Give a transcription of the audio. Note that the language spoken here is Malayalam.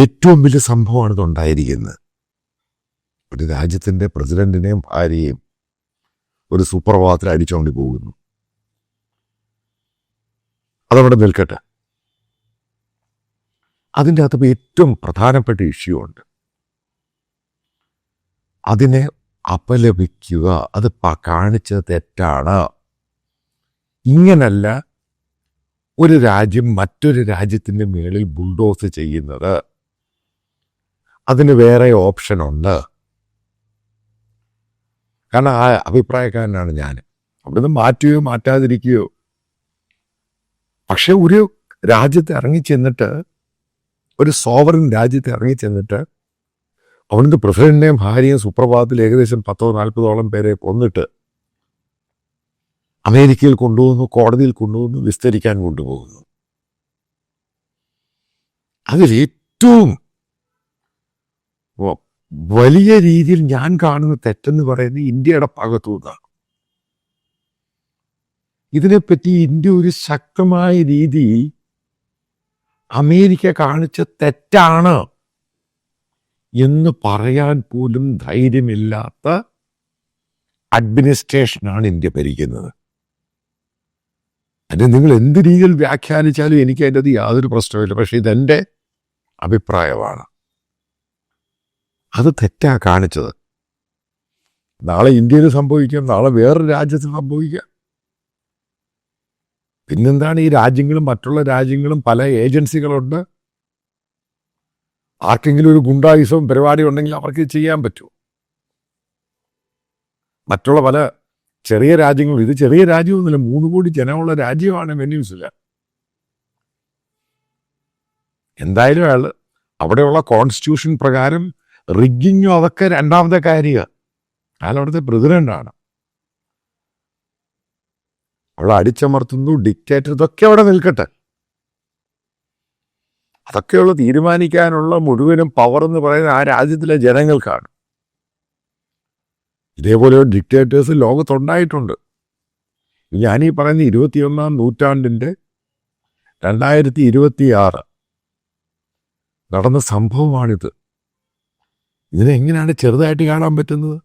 ഏറ്റവും വലിയ സംഭവമാണ് ഇതുണ്ടായിരിക്കുന്നത്. ഒരു രാജ്യത്തിൻ്റെ പ്രസിഡന്റിനെയും ഭാര്യയും ഒരു സുപ്രഭാതത്തിൽ അടിച്ചുകൊണ്ട് പോകുന്നു. അതവിടെ നിൽക്കട്ടെ. അതിൻ്റെ അകത്ത് ഏറ്റവും പ്രധാനപ്പെട്ട ഇഷ്യൂ ഉണ്ട്. അതിനെ അപലപിക്കുക, അത് കാണിച്ചത് തെറ്റാണ്. ഇങ്ങനല്ല ഒരു രാജ്യം മറ്റൊരു രാജ്യത്തിൻ്റെ മേളിൽ ബുൾഡോസ് ചെയ്യുന്നത്. അതിന് വേറെ ഓപ്ഷനുണ്ട്. കാരണം ആ അഭിപ്രായക്കാരനാണ് ഞാൻ. അവിടുന്ന് മാറ്റുകയോ മാറ്റാതിരിക്കുകയോ. പക്ഷെ ഒരു രാജ്യത്ത് ഇറങ്ങിച്ചെന്നിട്ട്, ഒരു സോവറിൻ രാജ്യത്ത് ഇറങ്ങിച്ചെന്നിട്ട് അവിടുന്ന് പ്രസിഡന്റിനെയും ഭാര്യയും സുപ്രഭാതത്തിൽ ഏകദേശം 10-40 പേരെ കൊന്നിട്ട് അമേരിക്കയിൽ കൊണ്ടുപോകുന്നു, കോടതിയിൽ കൊണ്ടുപോകുന്നു, വിസ്തരിക്കാൻ കൊണ്ടുപോകുന്നു. അതിൽ ഏറ്റവും വലിയ രീതിയിൽ ഞാൻ കാണുന്ന തെറ്റെന്ന് പറയുന്നത് ഇന്ത്യയുടെ ഭാഗത്തു നിന്നാണ്. ഇതിനെപ്പറ്റി ഇന്ത്യ ഒരു ശക്തമായ രീതിയിൽ അമേരിക്ക കാണിച്ച തെറ്റാണ് എന്ന് പറയാൻ പോലും ധൈര്യമില്ലാത്ത അഡ്മിനിസ്ട്രേഷനാണ് ഇന്ത്യ ഭരിക്കുന്നത്. അതിന് നിങ്ങൾ എന്ത് രീതിയിൽ വ്യാഖ്യാനിച്ചാലും എനിക്ക് അതിൻ്റെ അത് യാതൊരു പ്രശ്നമില്ല. പക്ഷെ ഇതെൻ്റെ അഭിപ്രായമാണ്. അത് തെറ്റാ കാണിച്ചത്. നാളെ ഇന്ത്യയിൽ സംഭവിക്കാം, നാളെ വേറൊരു രാജ്യത്ത് സംഭവിക്കാം. പിന്നെന്താണ്, ഈ രാജ്യങ്ങളും മറ്റുള്ള രാജ്യങ്ങളും പല ഏജൻസികളുണ്ട്. ആർക്കെങ്കിലും ഒരു ഗുണ്ടായുസവും പരിപാടി ഉണ്ടെങ്കിൽ അവർക്ക് ചെയ്യാൻ പറ്റുമോ? മറ്റുള്ള പല ചെറിയ രാജ്യങ്ങളും, ഇത് ചെറിയ രാജ്യമൊന്നുമില്ല, 3 കോടി ജനമുള്ള രാജ്യമാണ് വെനസ്വേല. എന്തായാലും അയാൾ അവിടെയുള്ള കോൺസ്റ്റിറ്റ്യൂഷൻ പ്രകാരം റിഗ്ഗിങ്ങോ അതൊക്കെ രണ്ടാമത്തെ കാര്യമാണ്. അയാൾ അവിടുത്തെ പ്രസിഡന്റാണ്. അവിടെ അടിച്ചമർത്തുന്നു, ഡിക്റ്റേറ്റർ, ഇതൊക്കെ അവിടെ നിൽക്കട്ടെ. അതൊക്കെയുള്ള തീരുമാനിക്കാനുള്ള മുഴുവനും പവർ എന്ന് പറയുന്നത് ആ രാജ്യത്തിലെ ജനങ്ങൾക്കാണ്. ഇതേപോലെ ഡിക്റ്റേറ്റേഴ്സ് ലോകത്തുണ്ടായിട്ടുണ്ട്. ഞാനീ പറയുന്ന 21-ാം നൂറ്റാണ്ടിൻ്റെ 2026 നടന്ന സംഭവമാണിത്. ഇതിനെങ്ങനെയാണ് ചെറുതായിട്ട് കാണാൻ പറ്റുന്നത്?